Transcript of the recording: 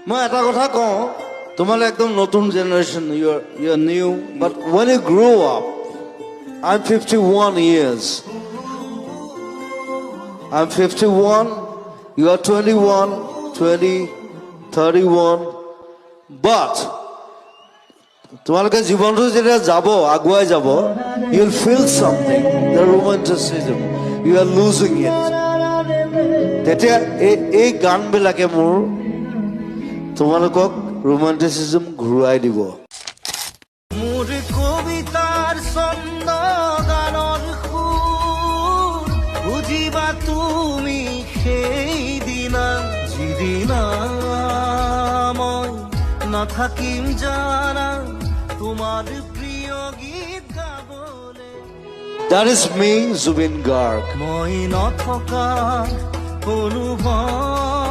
মই এটা কথা কওঁ, তোমালোক একদম নতুন generation, you are new, but when you grow up, I'm 51 years. I'm 51, you are 21, 20, 31, but তোমালোকে জীৱনটো যেতিয়া যাব, আগুৱাই যাব, you'll feel something, the romanticism, you are losing it. তেতিয়া এই গানবিলাকে মোৰ তোমালোকক ৰোমান্টিচিজম ঘূৰাই দিব। মোৰ কবিতাৰ ছন্দ গানৰ সুৰ বুজিবা তুমি সেইদিনা, যিদিনা মই নাথাকিম জানা তোমাৰ প্ৰিয় গীত গাবলে। That is me, Zubin Garg. মই নথকা অনুভৱ